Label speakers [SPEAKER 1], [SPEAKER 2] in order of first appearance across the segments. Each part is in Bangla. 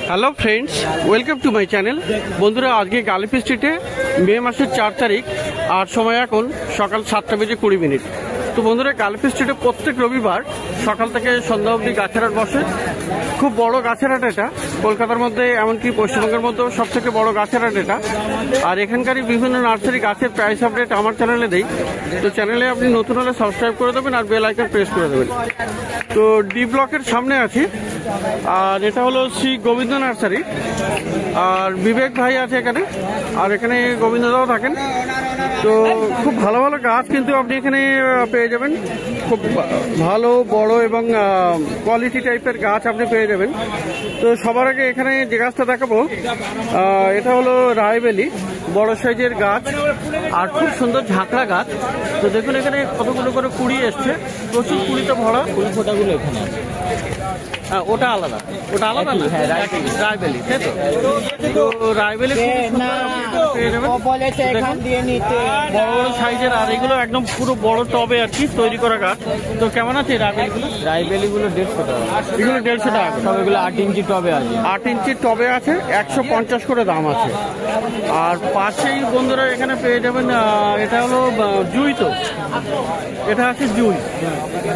[SPEAKER 1] Hello friends, welcome to my channel. বন্ধুরা, আজকে গালিফি স্ট্রিটে মে মাসের 4 তারিখ আর সময় এখন সকাল 7:20 তো বন্ধুরা, গালিফি স্ট্রিটে প্রত্যেক রবিবার সকাল থেকে সন্ধ্যা অবধি গাছের হাট বসে। খুব বড় গাছের হাট এটা, কলকাতার মধ্যে এমনকি পশ্চিমবঙ্গের মধ্যেও সব থেকে বড় গাছের হাট এটা। আর এখানকারই বিভিন্ন নার্সারি গাছের প্রাইস আপডেট আমার চ্যানেলে দেই। তো চ্যানেলে আপনি নতুন হলে সাবস্ক্রাইব করে দেবেন আর বেল আইকন প্রেস করে দেবেন। তো ডি ব্লকের সামনে আছি, আর এটা হলো শ্রী গোবিন্দ নার্সারি। আর বিবেক ভাই আছে এখানে, আর এখানে গোবিন্দদাও থাকেন। তো খুব ভালো ভালো গাছ কিন্তু আপনি এখানে পেয়ে যাবেন। খুব ভালো বড় এবং কোয়ালিটি টাইপের গাছ আপনি পেয়ে যাবেন। তো সবার আগে এখানে যে গাছটা দেখাবো, এটা হলো রায়বেলি, বড় সাইজের গাছ আর খুব সুন্দর ঝাঁকড়া গাছ। তো দেখুন এখানে কতগুলো করে কুড়ি এসছে, প্রচুর কুড়িতে ভরা।
[SPEAKER 2] ফুল ফোটাগুলো এখানে
[SPEAKER 1] ওটা আলাদা, ওটা আলাদা না? হ্যাঁ, রায়বেলি, তাই তো? তো রায়বেলি পেয়ে যাবেন বড় বড় সাইজের, আর এগুলো একদম পুরো বড় টবে আর কি তৈরি করা গাছ। তো কেমন আছে রায়বেলিগুলো?
[SPEAKER 2] রায়বেলিগুলো 150 টাকা।
[SPEAKER 1] এগুলো 150 টাকা
[SPEAKER 2] সব এগুলো 8 ইঞ্চি টবে আছে।
[SPEAKER 1] 8 ইঞ্চির টবে আছে, 150 করে দাম আছে। আর পাশেই বন্ধুরা এখানে পেয়ে যাবেন, এটা হলো জুই। তো এটা আছে জুই।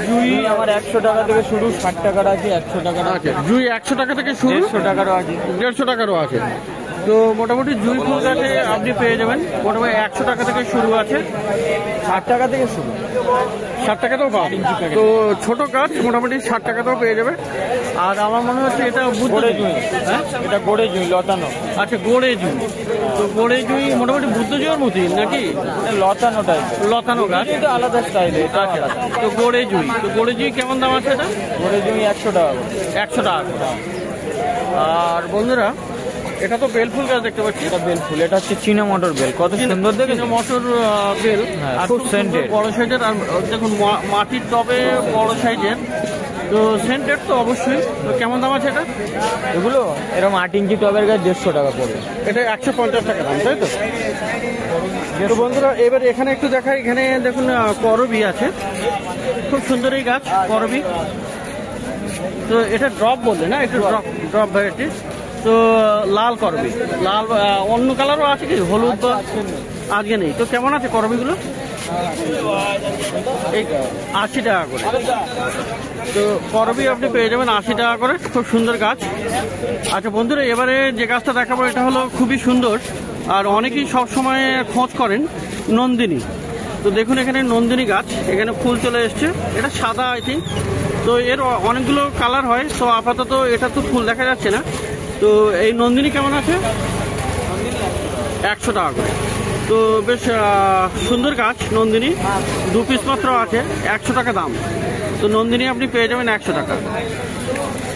[SPEAKER 2] জুই আমার 100 টাকা থেকে শুরু, 60 টাকার আছে, 100 টাকার আছে।
[SPEAKER 1] জুই 100 টাকা থেকে শুরু,
[SPEAKER 2] 150 টাকারও আছে,
[SPEAKER 1] 150 টাকারও আছে। তো মোটামুটি জুই ফুল গাছে আপনি পেয়ে যাবেন মোটামুটি 100 টাকা থেকে শুরু আছে,
[SPEAKER 2] 60 টাকা থেকে শুরু,
[SPEAKER 1] 60 টাকাতেও পাবেন। তো ছোট গাছ মোটামুটি 60 টাকাতেও পেয়ে যাবে। আর আমার মনে হচ্ছে এটা
[SPEAKER 2] গোড়ে জুই। হ্যাঁ, এটা গোড়ে জুই লতানো।
[SPEAKER 1] আচ্ছা, গোড়ে জুই। তো গোড়ে জুই মোটামুটি বুদ্ধ জুইয়ের মতোই নাকি?
[SPEAKER 2] লতানো টাইপ,
[SPEAKER 1] লতানো গাছ,
[SPEAKER 2] এটা আলাদা স্টাইলে।
[SPEAKER 1] আচ্ছা, তো গোড়ে জুই। তো গোড়ে জুই কেমন দাম আছে এটা?
[SPEAKER 2] গোড়ে জুই 100 টাকা।
[SPEAKER 1] 100 টাকা। আর বন্ধুরা, এটা তো বেল ফুল গাছ দেখতে পাচ্ছি।
[SPEAKER 2] এটা বেল ফুল, এটা হচ্ছে চীনা মটর বেল। কত সুন্দর দেখে,
[SPEAKER 1] মটর বেল, আর
[SPEAKER 2] খুব সেন্টেড,
[SPEAKER 1] বড় সাইজের। আর দেখুন মাটির টবে বড় সাইজের, তো সেন্টেড তো অবশ্যই। তো কেমন দাম আছে এটা?
[SPEAKER 2] এগুলো এরকম 8 ইঞ্চি টবের গাছ 150 টাকা পড়বে।
[SPEAKER 1] এটা 150 টাকা দাম, তাই তো? তো বন্ধুরা, এবার এখানে একটু দেখাই। এখানে দেখুন করবি আছে, খুব সুন্দর এই গাছ করবি। তো এটা ড্রপ বললে না? এটা ড্রপ ভ্যারাইটি। তো লাল করবি, লাল অন্য কালারও আছে কি, হলুদ বা আজকে নেই। তো কেমন আছে করবিগুলো? এই 80 টাকা করে। তো করবি আপনি পেয়ে যাবেন 80 টাকা করে, খুব সুন্দর গাছ। আচ্ছা বন্ধুরা, এবারে যে গাছটা দেখাবো এটা হলো খুবই সুন্দর, আর অনেকেই সব সময় খোঁজ করেন নন্দিনী। তো দেখুন এখানে নন্দিনী গাছ, এখানে ফুল চলে এসছে। এটা সাদা আই থিঙ্ক। তো এর অনেকগুলো কালার হয়, তো আপাতত এটা তো ফুল দেখা যাচ্ছে না। তো এই নন্দিনী কেমন আছে? 100 টাকা করে। তো বেশ সুন্দর গাছ নন্দিনী, 2 পিস মাত্র আছে, 100 টাকা দাম। তো নন্দিনী আপনি পেয়ে যাবেন 100 টাকা।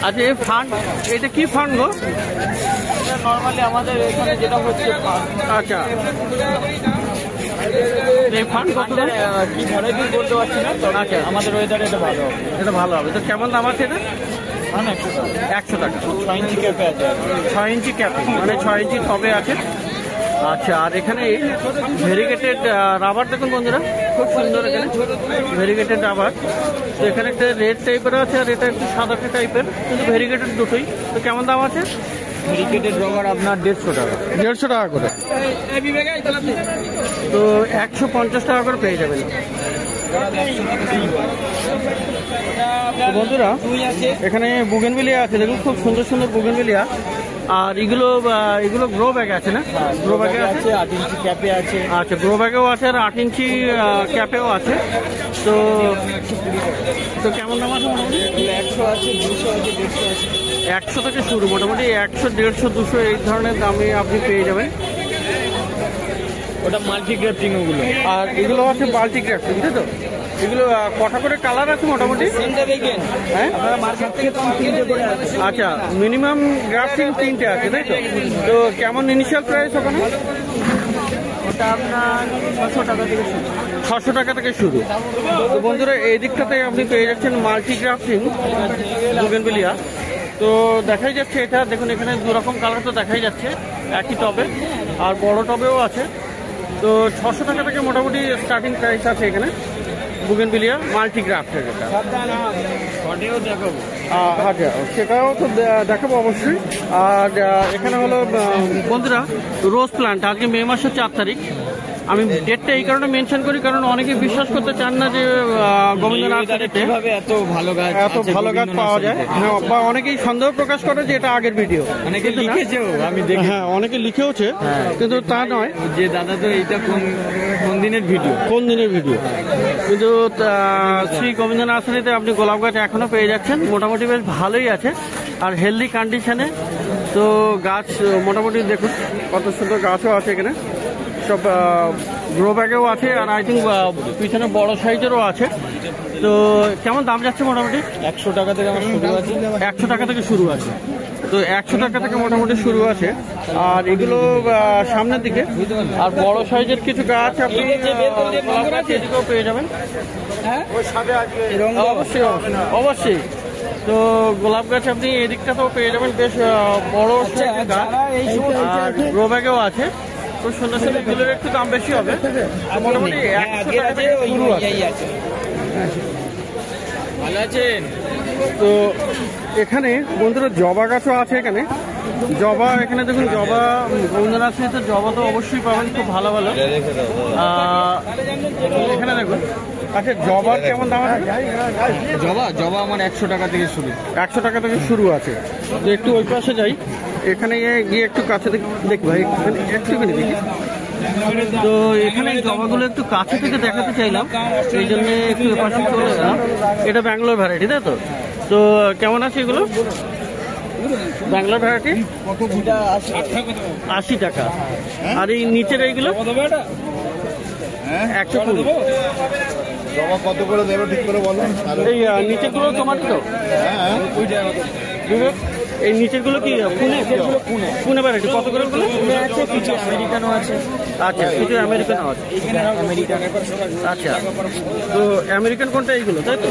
[SPEAKER 1] আচ্ছা, এই ফান্ড, এটা কি ফান্ড গো?
[SPEAKER 2] নর্মালি আমাদের এখানে যেটা হচ্ছে,
[SPEAKER 1] আচ্ছা, এই ফান্ড কত
[SPEAKER 2] কি ভ্যারাইটি বলতে পারছি না।
[SPEAKER 1] আচ্ছা,
[SPEAKER 2] আমাদের ওয়েদারে এটা ভালো হবে,
[SPEAKER 1] এটা ভালো হবে। তো কেমন দাম আছে এটা? 100 টাকা।
[SPEAKER 2] 6 ইঞ্চি ক্যাপে আছে।
[SPEAKER 1] 6 ইঞ্চি ক্যাপে, মানে 6 ইঞ্চি টবে আছে। আচ্ছা, আর এখানে ভেরিগেটেড রাবার দেখুন বন্ধুরা, খুব সুন্দর এখানে ভেরিগেটেড রাবার। তো এখানে একটা রেড টাইপের আছে, আর এটা একটু সাদা টাইপের, কিন্তু ভেরিগেটেড দুটোই। তো কেমন দাম আছে?
[SPEAKER 2] ভেরিগেটেড রাবার আপনার 150 টাকা।
[SPEAKER 1] 150 টাকা করে। তো 150 টাকা করে পেয়ে যাবেন। বন্ধুরা, এখানে বুগেনভিলিয়া আছে, দেখুন খুব সুন্দর সুন্দর বুগেনভিলিয়া। আর এগুলো গ্রো ব্যাগে আছে না? গ্রো ব্যাগে আছে,
[SPEAKER 2] 8 ইঞ্চি ক্যাপে আছে।
[SPEAKER 1] আচ্ছা, গ্রো ব্যাগেও আছে আর 8 ইঞ্চি ক্যাপেও আছে। তো কেমন দাম আছে? মোটামুটি
[SPEAKER 2] 100 আছে, 200 আছে, 150 আছে।
[SPEAKER 1] 100 থেকে শুরু, মোটামুটি 100, 150, 200 এই ধরনের দামে আপনি পেয়ে যাবেন।
[SPEAKER 2] ওটা মাল্টি গ্রাফটিং ওগুলো।
[SPEAKER 1] আর এগুলো আছে মাল্টি গ্রাফটিং, তাই তো? এগুলো কটা করে কালার আছে মোটামুটি? হ্যাঁ, আচ্ছা, মিনিমাম গ্রাফটিং 3টে আছে, তাই তো? তো কেমন ইনিশিয়াল প্রাইস ওখানে?
[SPEAKER 2] ওটা আপনার 600 টাকা থেকে শুরু।
[SPEAKER 1] 600 টাকা থেকে শুরু। তো বন্ধুরা, এই দিকটাতে আপনি পেয়ে যাচ্ছেন মাল্টি গ্রাফটিং বুগেনভিলিয়া। তো দেখাই যাচ্ছে এটা, দেখুন এখানে 2 রকম কালার তো দেখাই যাচ্ছে একই টবে, আর বড় টবেও আছে। তো 600 টাকা থেকে মোটামুটি স্টার্টিং প্রাইস আছে এখানে বুগেনভিলিয়া মাল্টি গ্রাফটের। এটা
[SPEAKER 2] দেখাবো।
[SPEAKER 1] আচ্ছা, সেটাও তো দেখাবো অবশ্যই। আর এখানে হলো বন্ধুরা রোজ প্লান্ট, আজকে মে মাসের 4 তারিখ। আমি ডেটটা এই কারণে মেনশন করি কারণ অনেকে বিশ্বাস করতে চান না যে গোবিন্দ নার্সারিতে
[SPEAKER 2] এত ভালো গাছ
[SPEAKER 1] পাওয়া যায়। হ্যাঁ, বা অনেকেই সন্দেহ প্রকাশ করে যে এটা আগের ভিডিও,
[SPEAKER 2] অনেকে লিখেছেও, আমি দেখি।
[SPEAKER 1] হ্যাঁ, অনেকে লিখেওছে, কিন্তু তা নয়
[SPEAKER 2] যে দাদা তো এইটা কোন দিনের ভিডিও,
[SPEAKER 1] কিন্তু শ্রী গোবিন্দ নার্সারিতে আপনি গোলাপ গাছ এখনো পেয়ে যাচ্ছেন, মোটামুটি বেশ ভালোই আছে আর হেলদি কন্ডিশনে। তো গাছ মোটামুটি দেখুন কত সুন্দর গাছও আছে এখানে, সব গ্রো ব্যাগেও আছে আর আই থিঙ্ক পিছনে বড় সাইজেরও আছে। তো কেমন দাম যাচ্ছে? মোটামুটি
[SPEAKER 2] 100 টাকা থেকে আমার শুরু আছে।
[SPEAKER 1] 100 টাকা থেকে শুরু আছে, তো 100 টাকা থেকে মোটামুটি শুরু আছে। আর এগুলো সামনের দিকে আর বড় সাইজের কিছু গাছ আপনি এদিকেও পেয়ে যাবেন। অবশ্যই অবশ্যই। তো গোলাপ গাছ আপনি এদিকটাতেও পেয়ে যাবেন, বেশ বড় গাছ আর গ্রো ব্যাগেও আছে। খুব সুন্দর সুন্দর, এগুলোর একটু দাম বেশি হবে, মোটামুটি 100 টাকা থেকে শুরু আছে।
[SPEAKER 2] ভালো আছেন?
[SPEAKER 1] তো এখানে বন্ধুরা জবা গাছও আছে এখানে। জবা এখানে দেখুন, জবা গোবিন্দনাথে জবা তো অবশ্যই পাবেন, খুব ভালো ভালো। এখানে দেখুন, আচ্ছা জবার কেমন দাম আছে?
[SPEAKER 2] জবা আমার 100 টাকা থেকে শুরু।
[SPEAKER 1] 100 টাকা থেকে শুরু আছে। তো একটু ওই পাশে যাই, এখানে গিয়ে একটু কাছে দেখি ভাই, একটুখানি দেখি। তো এখানে জবাগুলো একটু কাছে থেকে দেখাতে চাইলাম, সেই জন্য একটু এপাশে চলে গেলাম। এটা ব্যাঙ্গালোর ভ্যারাইটি, তাই তো? তো কেমন আছে এগুলো? ব্যাঙ্গালোর ভ্যারাইটি 80 টাকা। আর এই নিচের এইগুলো 120।
[SPEAKER 3] কত করে দেবো ঠিক করে বলো।
[SPEAKER 1] এই নিচের গুলো টমাটো তো? এই নিচের গুলো কি পুনে ভ্যারাইটি? কত করে গুলো?
[SPEAKER 2] কিছু আমেরিকানও আছে।
[SPEAKER 1] আচ্ছা, কিছু আমেরিকানও আছে। আচ্ছা, তো আমেরিকান কোনটা? এইগুলো, তাই তো?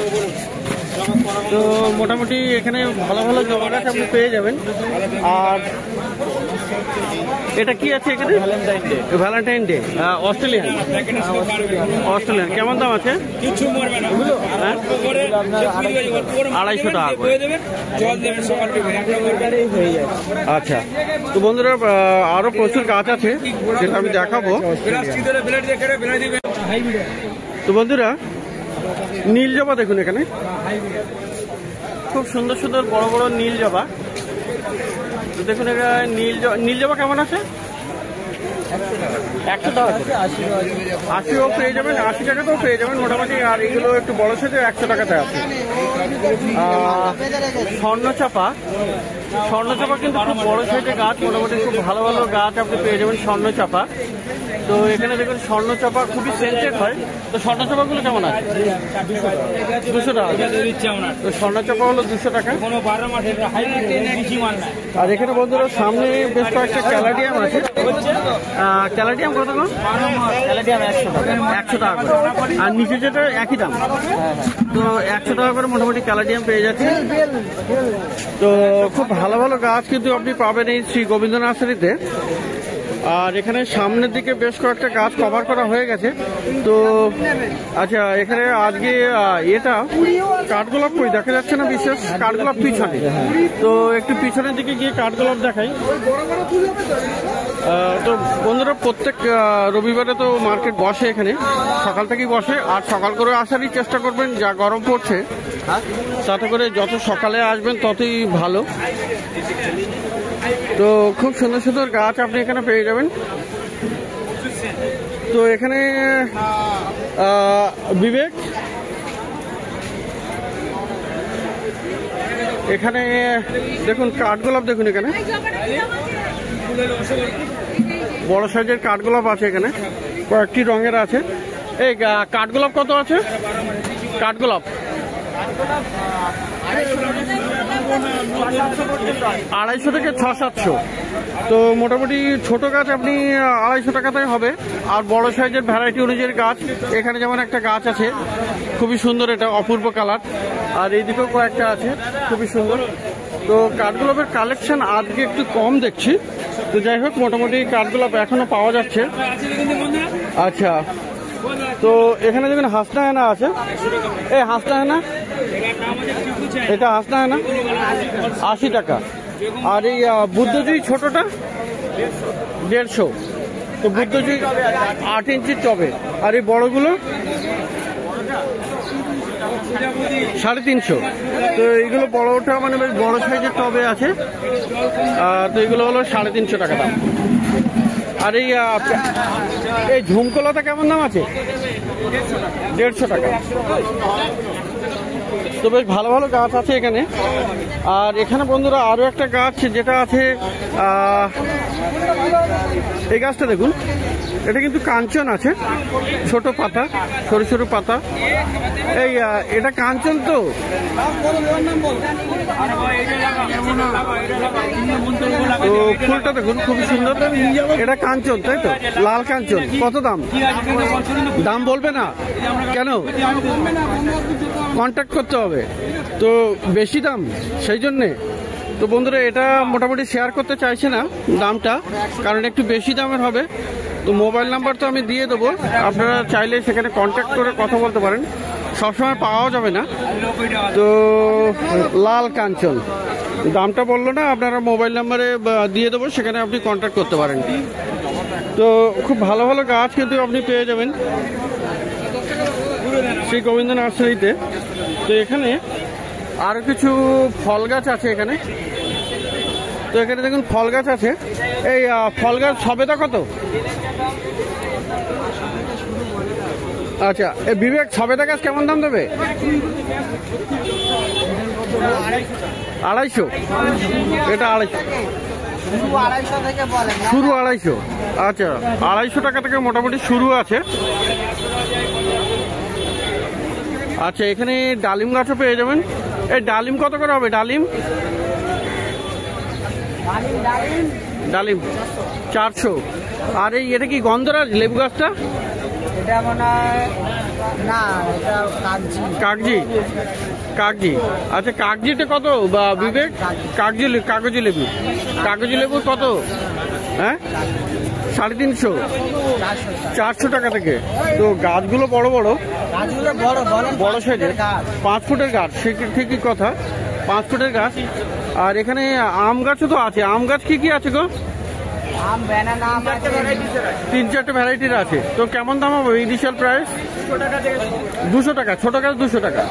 [SPEAKER 1] তো মোটামুটি এখানে ভালো ভালো জবা গাছ আপনি পেয়ে যাবেন। আর এটা কি আছে এখানে? Valentine day Australian. কেমন দাম আছে? 250 টাকা করে। আচ্ছা, তো বন্ধুরা আরো প্রচুর গাছ আছে যেটা আমি দেখাবো। তো বন্ধুরা নীল জবা দেখুন, এখানে খুব সুন্দর সুন্দর বড় বড় নীল জবা। তো দেখুন এখানে নীল জবা কেমন আছে? 100 টাকা। 80ও পেয়ে যাবেন, 80 টাকাতেও পেয়ে যাবেন মোটামুটি। আর এগুলো একটু বড় সাইজে 100 টাকাতে আছে। স্বর্ণচাপা কিন্তু খুব বড় সাইজের গাছ, মোটামুটি খুব ভালো ভালো গাছ আপনি পেয়ে যাবেন স্বর্ণচাপা। তো এখানে দেখুন স্বর্ণচাপা খুবই সেন্টেড হয়। তো স্বর্ণচাপাগুলো কেমন আছে? 200 টাকা। তো স্বর্ণচাপা হলো 200 টাকা। আর এখানে বন্ধুরা সামনে বেশ কয়েকটা ক্যালাডিয়াম আছে। ক্যালাডিয়াম কত দাম? 100 টাকা করে। আর নিচে যেটা একই দাম। তো 100 টাকা করে মোটামুটি ক্যালাডিয়াম পেয়ে যাচ্ছে। তো খুব ভালো ভালো গাছ কিন্তু আপনি পাবেন এই শ্রী গোবিন্দ নার্সারিতে। আর এখানে সামনের দিকে বেশ কয়েকটা গাছ কভার করা হয়ে গেছে। তো আচ্ছা, এখানে আজকে এটা কাঠগোলাপ কই দেখা যাচ্ছে না, বিশেষ কাঠগোলাপ পিছনে। তো একটু পিছনের দিকে গিয়ে কাঠগোলাপ দেখাই। তো বন্ধুরা প্রত্যেক রবিবারে তো মার্কেট বসে, এখানে সকাল থেকেই বসে। আর সকাল করে আসারই চেষ্টা করবেন, যা গরম পড়ছে তাতে করে যত সকালে আসবেন ততই ভালো। তো খুব সুন্দর সুন্দর গাছ আপনি এখানে পেয়ে যাবেন। তো এখানে বিবেক, এখানে দেখুন কাঠগোলাপ দেখুন, এখানে বড় সাইজের কাঠগোলাপ আছে, এখানে কয়েকটি রঙের আছে। এই কাঠগোলাপ কত আছে? কাঠগোলাপ 250 থেকে 600-700। তো মোটামুটি ছোট গাছ আপনি 250 টাকাতে হবে। আর বড় সাইজের ভ্যারাইটি অনুযায়ী গাছ, এখানে যেমন একটা গাছ আছে খুবই সুন্দর, এটা অপূর্ব কালার। আর এইদিকেও কয়েকটা আছে খুবই সুন্দর। তো কাঠগোলাপের কালেকশন আজকে একটু কম দেখছি। তো যাই হোক, মোটামুটি কাঠগোলাপ এখনো পাওয়া যাচ্ছে। আচ্ছা, তো এখানে দেখুন হাসনা হেনা আছে। এই হাসনা হেনা এটা হাসনা না 80 টাকা। আর এই বুদ্ধজয়ী ছোটটা 150। তো বুদ্ধজয়ী 8 ইঞ্চির টবে। আর এই বড়গুলো 350। তো এইগুলো বড়টা মানে বেশ বড় সাইজের টবে আছে। তো এগুলো হলো 350 টাকা দাম। আর এই ঝুমকোলাটা কেমন দাম আছে? 150 টাকা। তো বেশ ভালো ভালো গাছ আছে এখানে। আর এখানে বন্ধুরা আরো একটা গাছ যেটা আছে, এই গাছটা দেখুন, এটা কিন্তু কাঞ্চন আছে, ছোট পাতা, সরু সরু পাতা। এটা কাঞ্চন। তো ফুলটা দেখুন খুবই সুন্দর। এটা কাঞ্চন, তাই তো? লাল কাঞ্চন। কত দাম? দাম বলবে না কেন? কন্ট্যাক্ট করতে হবে তো, বেশি দাম সেই জন্যে। তো বন্ধুরা এটা মোটামুটি শেয়ার করতে চাইছে না দামটা, কারণ একটু বেশি দামের হবে। তো মোবাইল নাম্বার তো আমি দিয়ে দেবো, আপনারা চাইলে সেখানে কন্ট্যাক্ট করে কথা বলতে পারেন। সবসময় পাওয়া যাবে না। তো লাল কাঞ্চন দামটা বললো না, আপনারা মোবাইল নাম্বারে দিয়ে দেবো, সেখানে আপনি কন্ট্যাক্ট করতে পারেন। তো খুব ভালো ভালো গাছ কিন্তু আপনি পেয়ে যাবেন শ্রী গোবিন্দ নার্সারিতে। তো এখানে আরো কিছু ফল গাছ আছে এখানে। তো এখানে দেখুন ফল গাছ আছে। এই ফল গাছ সবেদা কত? আচ্ছা, এই বিবেক সবেদা গাছ কেমন দাম দেবে? 250। এটা 250, শুরু 250। আচ্ছা, 250 টাকা থেকে মোটামুটি শুরু আছে। আচ্ছা, এখানে ডালিম গাছও পেয়ে যাবেন। এই ডালিম কত করে হবে? ডালিম 400। আর এটা কি গন্ধরাজ লেবু গাছটা? কাগজি। আচ্ছা, কাগজিটা কত বিবেক? কাগজি লেবু কত? হ্যাঁ, 350, 400 টাকা থেকে। তো গাছগুলো বড় বড় সাইজের, 5 ফুটের গাছ। ঠিকই কথা, 5 ফুটের গাছ। আর এখানে আম গাছও তো আছে। আম গাছ কি আছে গো? 3-4টে ভ্যারাইটির আছে। তো কেমন দাম হবে ইনিশিয়াল প্রাইস? 200 টাকা। ছোট গাছ 200 টাকা,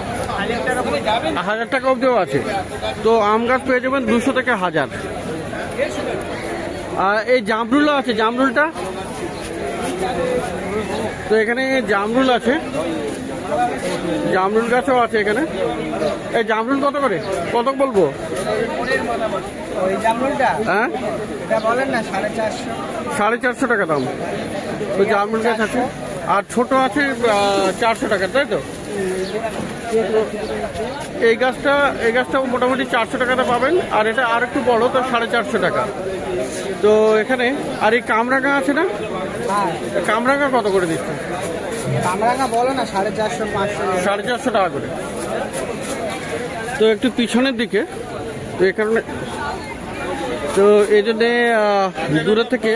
[SPEAKER 1] 1000 টাকা অবধিও আছে। তো আম গাছ পেয়ে যাবেন 200 থেকে 1000। আর এই জামরুলও আছে, জামরুলটা। তো এখানে জামরুল আছে, জামরুল গাছও আছে এখানে। এই জামরুল কত করে? কত বলবো? হ্যাঁ, 450 টাকা দাম। তো জামরুল গাছ আছে। আর ছোট আছে 400 টাকা, তাই তো? এই গাছটাও মোটামুটি 400 টাকাতে পাবেন। আর এটা আর একটু বড়, তো 450 টাকা। তো এখানে আর এই কামরাঙা আছে না? কামরাঙা কত করে দিচ্ছে?
[SPEAKER 2] বলো না 450,
[SPEAKER 1] 450 টাকা করে। তো একটু পিছনের দিকে, তো এই কারণে, তো এই জন্যে দূরের থেকে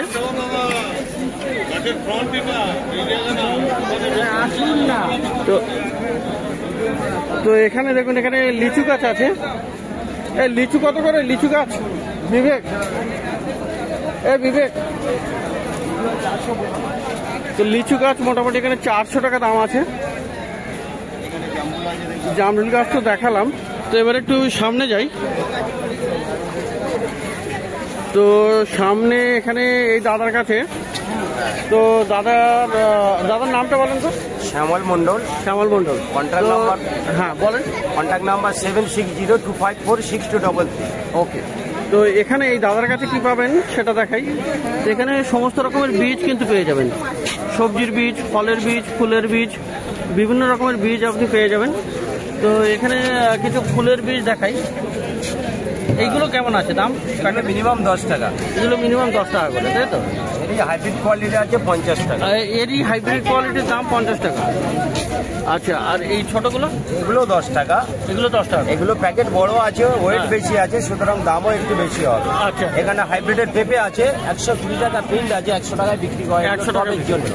[SPEAKER 1] তো এখানে দেখুন, এখানে লিচু গাছ আছে। এই লিচু কত করে? লিচু গাছ বিবেক, তো লিচু গাছ মোটামুটি এখানে 400 টাকা দাম আছে। জামরুল গাছ তো দেখালাম। তো এবার একটু সামনে যাই। তো সামনে এখানে এই দাদার কাছে, তো দাদার নামটা বলেন তো?
[SPEAKER 2] শ্যামল মন্ডল।
[SPEAKER 1] Contact number? হ্যাঁ বলেন।
[SPEAKER 2] Contact number 7602546233।
[SPEAKER 1] ওকে। তো এখানে এই দাদার কাছে কি পাবেন সেটা দেখাই। এখানে সমস্ত রকমের বীজ কিন্তু পেয়ে যাবেন, সবজির বীজ, ফলের বীজ, ফুলের বীজ, বিভিন্ন রকমের বীজ আপনি পেয়ে যাবেন। তো এখানে কিছু ফুলের বীজ দেখাই। এইগুলো কেমন আছে দাম?
[SPEAKER 2] মিনিমাম 10 টাকা।
[SPEAKER 1] এগুলো মিনিমাম 10 টাকা করে, তাই তো?
[SPEAKER 2] এই হাইব্রিড কোয়ালিটি আছে 50 টাকা।
[SPEAKER 1] এরই হাইব্রিড কোয়ালিটির দাম 50 টাকা। আচ্ছা, আর এই ছোটগুলো?
[SPEAKER 2] এগুলো 10 টাকা।
[SPEAKER 1] এগুলো 10 টাকা।
[SPEAKER 2] এগুলো প্যাকেট বড় আছে, ওয়েট বেশি আছে, সুতরাং দামও একটু বেশি হবে।
[SPEAKER 1] আচ্ছা,
[SPEAKER 2] এখানে হাইব্রিডের পেঁপে আছে 120 টাকা প্রিন্ট আছে, 100 টাকায় বিক্রি করে।
[SPEAKER 1] 100 টাকার জন্য।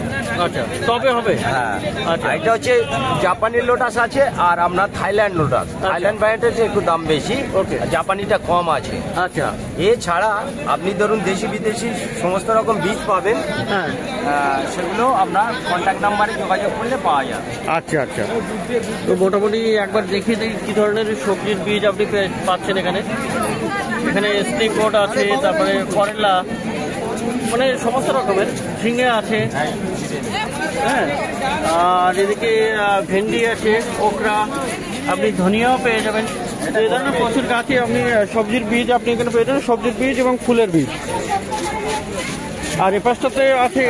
[SPEAKER 1] আচ্ছা, তবে হবে।
[SPEAKER 2] হ্যাঁ,
[SPEAKER 1] আচ্ছা,
[SPEAKER 2] এটা হচ্ছে জাপানি লোটাস আছে আর আপনার থাইল্যান্ড লোটাস। থাইল্যান্ড ব্র্যান্ডের একটু দাম বেশি,
[SPEAKER 1] ওকে,
[SPEAKER 2] জাপানিটা কম আছে।
[SPEAKER 1] আচ্ছা,
[SPEAKER 2] এছাড়া আপনি ধরুন দেশি বিদেশি সমস্ত রকম বীজ পাবেন,
[SPEAKER 1] হ্যাঁ,
[SPEAKER 2] সেগুলো আপনার কন্ট্যাক্ট নাম্বারে যোগাযোগ করলে পাওয়া যায়।
[SPEAKER 1] আচ্ছা আচ্ছা। তো মোটামুটি একবার দেখিয়ে দিই কী ধরনের সবজির বীজ আপনি পাচ্ছেন এখানে। এখানে স্প্রিং বোর্ড আছে, তারপরে করলা, মানে সমস্ত রকমের, ঝিঙে আছে, হ্যাঁ, আর এদিকে ভেন্ডি আছে, ওকরা, আপনি ধনিয়াও পেয়ে যাবেন। তো এই ধরনের প্রচুর গাছে আপনি সবজির বীজ আপনি এখানে পেয়ে যাবেন, সবজির বীজ এবং ফুলের বীজ। আর এ পাশটাতে আছে,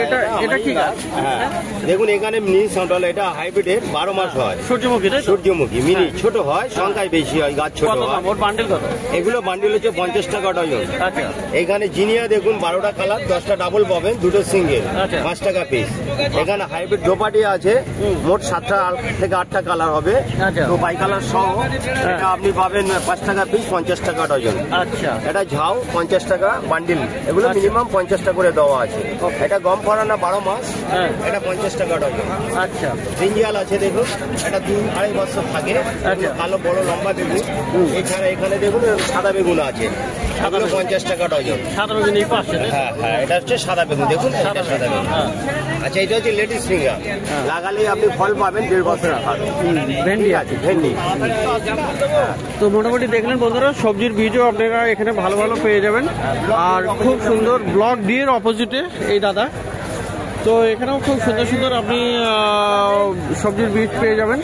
[SPEAKER 1] এটা কি গাছ?
[SPEAKER 2] হ্যাঁ, দেখুন এখানে মিনি সন্টল, এটা হাইব্রিডের 12 মাস হয়।
[SPEAKER 1] সূর্যমুখী, তাই তো?
[SPEAKER 2] সূর্যমুখী মিনি, ছোট হয়, সংখ্যায় বেশি হয়, গাছ ছোট
[SPEAKER 1] কত
[SPEAKER 2] হয়।
[SPEAKER 1] দাম ওর বান্ডেল কত?
[SPEAKER 2] এগুলো বান্ডিল হচ্ছে 50 টাকা ডজন।
[SPEAKER 1] আচ্ছা,
[SPEAKER 2] এখানে জিনিয়া দেখুন 12টা কালার, 10টা ডাবল পাবেন, দুটো সিঙ্গেল,
[SPEAKER 1] আচ্ছা।
[SPEAKER 2] 5 টাকা পিস। এখানে হাইব্রিড দোপাটি আছে, মোট 7টা থেকে 8টা কালার হবে,
[SPEAKER 1] আচ্ছা।
[SPEAKER 2] তো বাই কালার সহ এটা আপনি পাবেন 5 টাকা পিস, 50 টাকা ডজন।
[SPEAKER 1] আচ্ছা,
[SPEAKER 2] এটা ঝাউ 50 টাকা বান্ডিল, এগুলো
[SPEAKER 1] আচ্ছা।
[SPEAKER 2] মিনিমাম 50 টাকা করে দেওয়া আছে। এটা গম ফরানা 12 মাস,
[SPEAKER 1] হ্যাঁ,
[SPEAKER 2] এটা 50 টাকা ডজন।
[SPEAKER 1] আচ্ছা,
[SPEAKER 2] ব্রিঞ্জাল আছে দেখুন, এটা 2-2.5 বছর থাকে,
[SPEAKER 1] আচ্ছা।
[SPEAKER 2] কালো বড় লম্বা বেগুন। এছাড়া এখানে দেখুন সাদা বেগুন আছে,
[SPEAKER 1] সাদা
[SPEAKER 2] এগুলো
[SPEAKER 1] বেগুন।
[SPEAKER 2] 50 টাকা ডজন।
[SPEAKER 1] সাধারণ জিনিস পাচ্ছে, তাই তো?
[SPEAKER 2] হ্যাঁ হ্যাঁ, এটা হচ্ছে সাদা বেগুন, দেখুন এটা
[SPEAKER 1] সাদা
[SPEAKER 2] সাদা বেগুন।
[SPEAKER 1] হ্যাঁ,
[SPEAKER 2] আচ্ছা, এটা হচ্ছে লেডিস ফিঙ্গার, লাগালেই আপনি ফল পাবেন 1.5 বছর রাখার।
[SPEAKER 1] ভেন্ডি আছে।
[SPEAKER 2] আছে ভেন্ডি।
[SPEAKER 1] তো মোটামুটি দেখলেন বন্ধুরা, সবজির বীজও আপনারা এখানে ভালো ভালো পেয়ে যাবেন। আর খুব সুন্দর, ব্লক ডি এর অপোজিটে এই দাদা। তো এখানেও খুব সুন্দর সুন্দর আপনি সবজির বীজ পেয়ে যাবেন।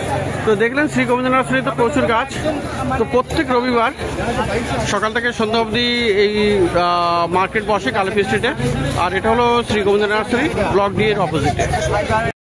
[SPEAKER 1] তো দেখলেন শ্রী গোবিন্দ নার্সারিতে প্রচুর গাছ। তো প্রত্যেক রবিবার সকাল থেকে সন্ধ্যা অবধি এই মার্কেট বসে কালীপি স্ট্রিটে। আর এটা হলো Shri Gobinda nursery, block D এর অপোজিটে।